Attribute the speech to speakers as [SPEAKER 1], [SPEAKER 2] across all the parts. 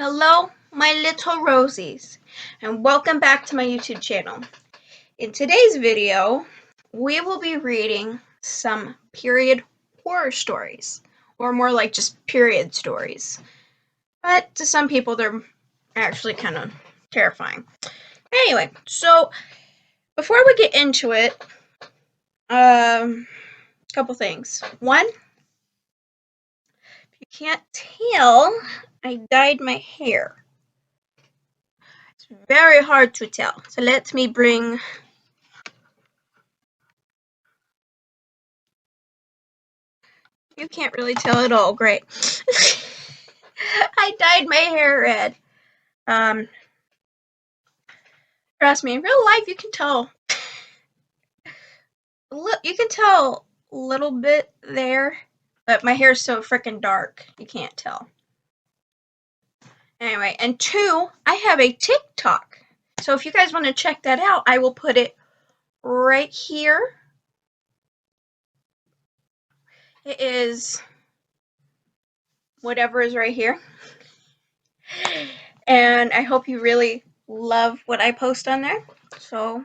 [SPEAKER 1] Hello, my little rosies, and welcome back to my YouTube channel. In today's video, we will be reading some period horror stories, or more like just period stories. But to some people, they're actually kind of terrifying. Anyway, so before we get into it, a couple things. One, if you can't tell, I dyed my hair. It's very hard to tell. So let me bring... You can't really tell at all. Great. I dyed my hair red. Trust me, in real life you can tell. Look, you can tell a little bit there, but my hair is so freaking dark, you can't tell. Anyway, and two, I have a TikTok. So if you guys want to check that out, I will put it right here. It is whatever is right here. And I hope you really love what I post on there. So,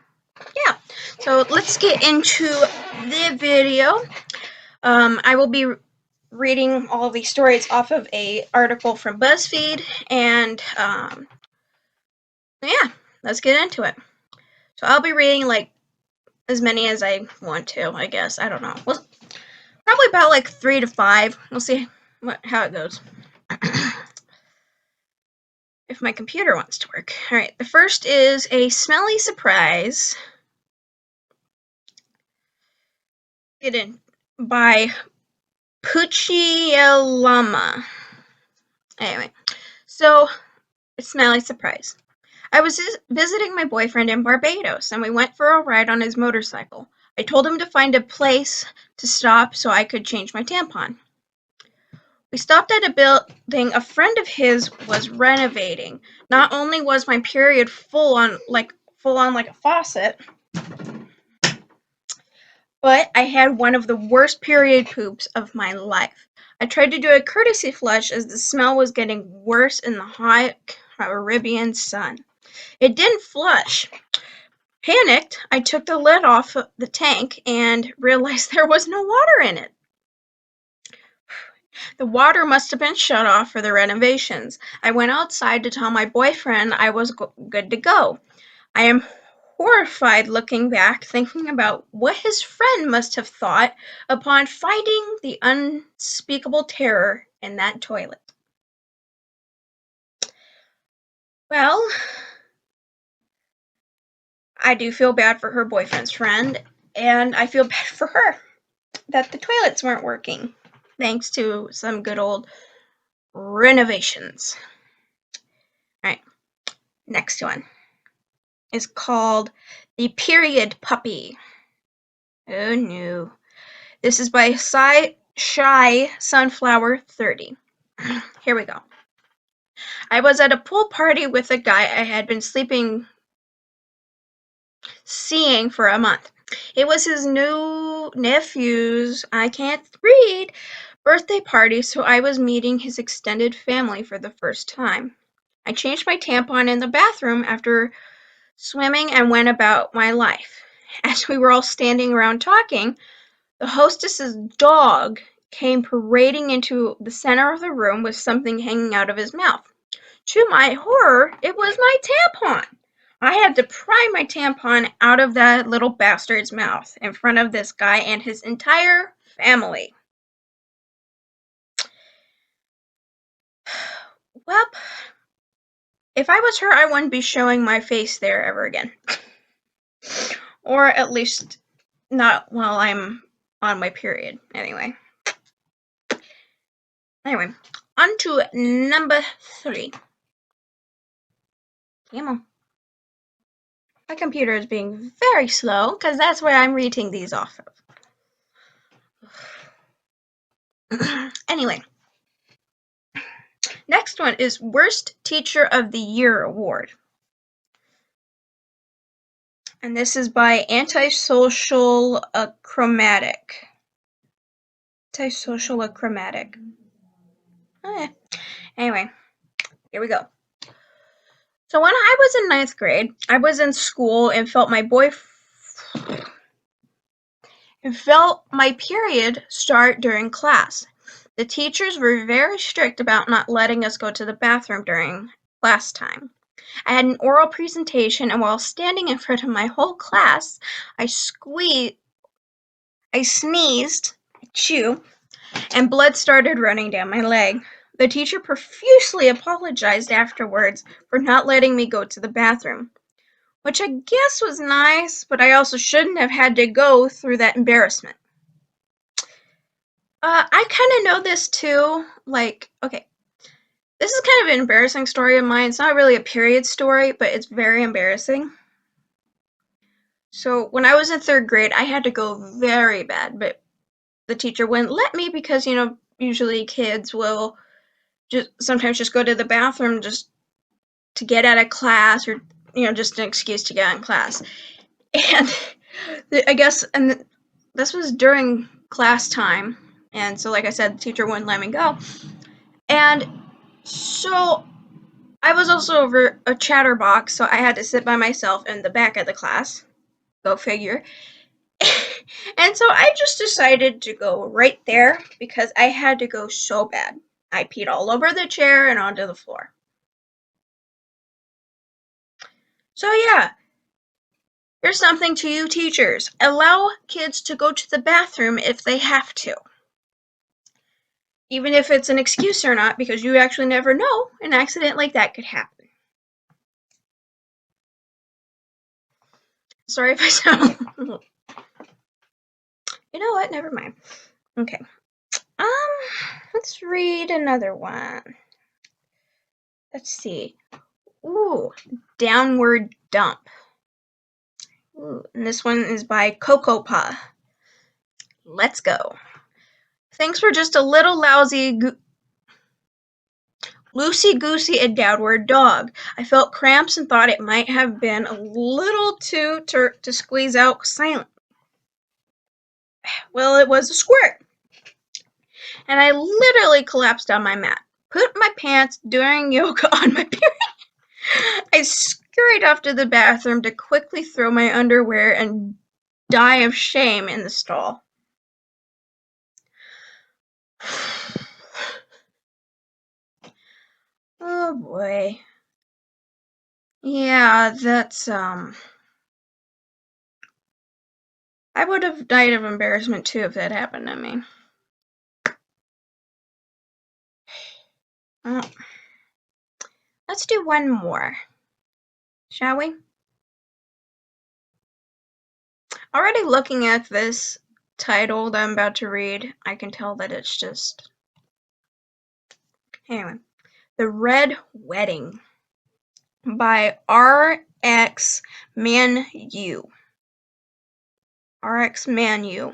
[SPEAKER 1] yeah. So let's get into the video. I will be reading all of these stories off of an article from BuzzFeed, and yeah, let's get into it. So I'll be reading like as many as I want to, I guess. I don't know. Well, probably about like 3 to 5. We'll see how it goes. If my computer wants to work. Alright, the first is A Smelly Surprise. Get in. By Puccialama. Anyway, so A Smelly Surprise. I was visiting my boyfriend in Barbados, and we went for a ride on his motorcycle. I told him to find a place to stop so I could change my tampon. We stopped at a building a friend of his was renovating. Not only was my period full on like a faucet, but I had one of the worst period poops of my life. I tried to do a courtesy flush as the smell was getting worse in the hot Caribbean sun. It didn't flush. Panicked, I took the lid off the tank and realized there was no water in it. The water must have been shut off for the renovations. I went outside to tell my boyfriend I was good to go. I am horrified looking back, thinking about what his friend must have thought upon finding the unspeakable terror in that toilet. Well, I do feel bad for her boyfriend's friend, and I feel bad for her that the toilets weren't working, thanks to some good old renovations. Alright, next one is called The Period Puppy. Oh no. This is by Shy Sunflower 30. Here we go. I was at a pool party with a guy I had been seeing for a month. It was his new nephew's, I can't read, birthday party, so I was meeting his extended family for the first time. I changed my tampon in the bathroom after swimming and went about my life. As we were all standing around talking, the hostess's dog came parading into the center of the room with something hanging out of his mouth. To my horror, it was my tampon. I had to pry my tampon out of that little bastard's mouth in front of this guy and his entire family. Well, if I was her, I wouldn't be showing my face there ever again. Or at least not while I'm on my period. Anyway, on to number 3. Come on. My computer is being very slow because that's where I'm reading these off of. Anyway, next one is Worst Teacher of the Year Award. And this is by Antisocial Achromatic. Antisocial Achromatic. Oh, yeah. Anyway, Here we go. So when I was in ninth grade, I was in school and felt my period start during class. The teachers were very strict about not letting us go to the bathroom during class time. I had an oral presentation, and while standing in front of my whole class, I sneezed, achoo, and blood started running down my leg. The teacher profusely apologized afterwards for not letting me go to the bathroom, which I guess was nice, but I also shouldn't have had to go through that embarrassment. I kind of know this too. Like, okay, this is kind of an embarrassing story of mine. It's not really a period story, but it's very embarrassing. So when I was in third grade, I had to go very bad, but the teacher wouldn't let me because, usually kids will just sometimes just go to the bathroom just to get out of class or, just an excuse to get out of class. And I guess, and this was during class time. And so, like I said, the teacher wouldn't let me go. And so I was also over a chatterbox, so I had to sit by myself in the back of the class. Go figure. And so I just decided to go right there because I had to go so bad. I peed all over the chair and onto the floor. So yeah, here's something to you teachers. Allow kids to go to the bathroom if they have to. Even if it's an excuse or not, because you actually never know, an accident like that could happen. Sorry if I sound... You know what? Never mind. Okay. Let's read another one. Let's see. Ooh, Downward Dump. Ooh, and this one is by Coco Pa. Let's go. Thanks for just a little loosey-goosey and downward dog. I felt cramps and thought it might have been a little too to squeeze out silently. Well, it was a squirt. And I literally collapsed on my mat. Put my pants during yoga on my period. I scurried off to the bathroom to quickly throw my underwear and die of shame in the stall. Oh boy. Yeah, that's I would have died of embarrassment too if that happened to me. Well, let's do one more. Shall we? Already looking at this title that I'm about to read, I can tell that it's just... Anyway. The Red Wedding by R.X. Manu. R.X. Manu.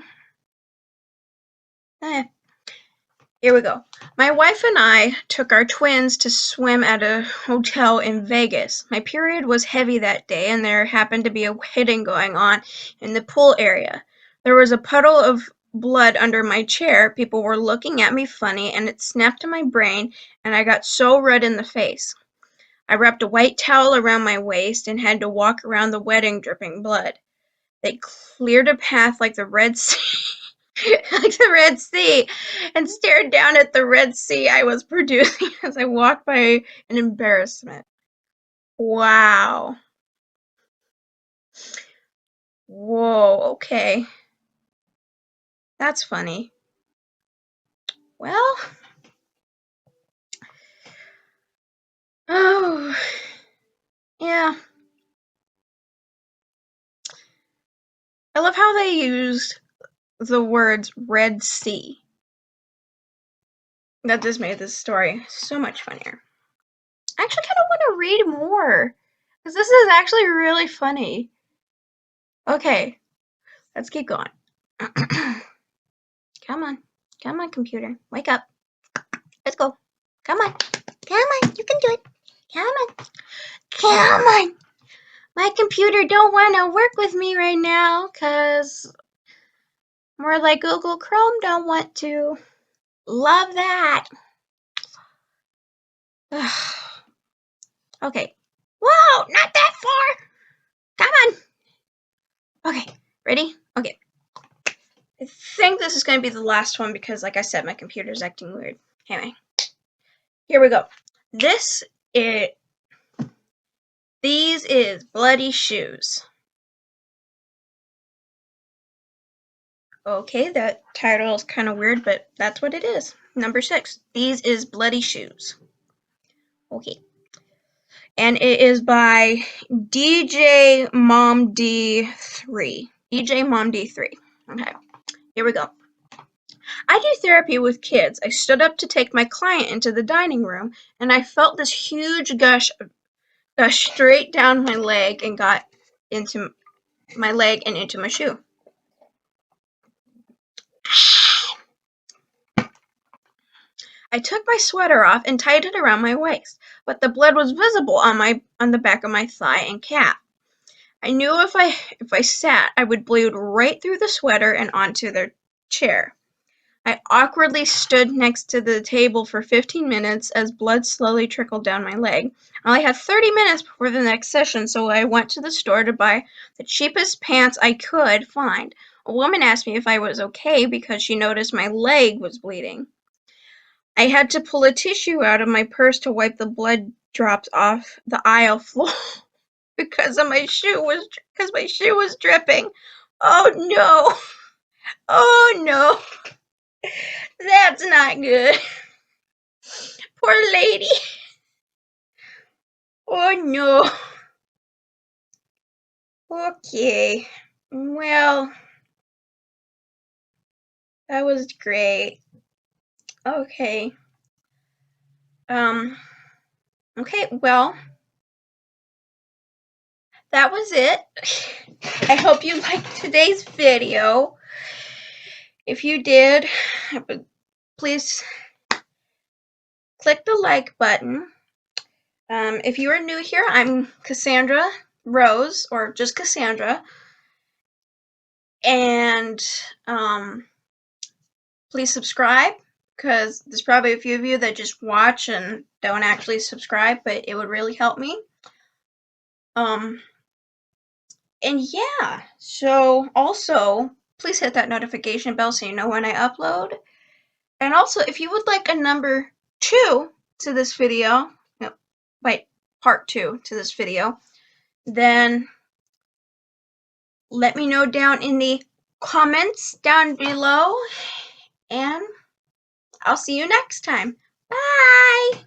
[SPEAKER 1] Here we go. My wife and I took our twins to swim at a hotel in Vegas. My period was heavy that day, and there happened to be a wedding going on in the pool area. There was a puddle of blood under my chair. People were looking at me funny, and it snapped in my brain, and I got so red in the face. I wrapped a white towel around my waist and had to walk around the wedding dripping blood. They cleared a path like the Red Sea. Like the Red Sea, and stared down at the Red Sea I was producing as I walked by in embarrassment. Wow. Whoa, okay. That's funny. Well, oh, yeah. I love how they used the words Red Sea. That just made this story so much funnier. I actually kind of want to read more, because this is actually really funny. Okay, let's keep going. Come on. Come on, computer. Wake up. Let's go. Come on. Come on. You can do it. Come on. Come on. My computer don't want to work with me right now because more like Google Chrome don't want to. Love that. Okay. Whoa, not that far. Come on. Okay, ready? Okay. I think this is going to be the last one because, like I said, my computer's acting weird. Anyway, here we go. These is Bloody Shoes. Okay, that title is kind of weird, but that's what it is. Number 6. These is Bloody Shoes. Okay. And it is by DJ Mom D3. DJ Mom D3. Okay, here we go. I do therapy with kids. I stood up to take my client into the dining room, and I felt this huge gush straight down my leg and got into my leg and into my shoe. I took my sweater off and tied it around my waist, but the blood was visible on the back of my thigh and calf. I knew if I sat, I would bleed right through the sweater and onto their chair. I awkwardly stood next to the table for 15 minutes as blood slowly trickled down my leg. I only had 30 minutes before the next session, so I went to the store to buy the cheapest pants I could find. A woman asked me if I was okay because she noticed my leg was bleeding. I had to pull a tissue out of my purse to wipe the blood drops off the aisle floor because my shoe was dripping. Oh no. Oh no. That's not good. Poor lady. Oh no. Okay. Well, that was great. Okay. Okay, well, that was it. I hope you liked today's video. If you did, please click the like button. If you are new here, I'm Cassandra Rose, or just Cassandra. And please subscribe, because there's probably a few of you that just watch and don't actually subscribe, but it would really help me. And yeah, so also, please hit that notification bell so you know when I upload. And also, if you would like a number 2 to this video, part 2 to this video, then let me know down in the comments down below, and I'll see you next time. Bye!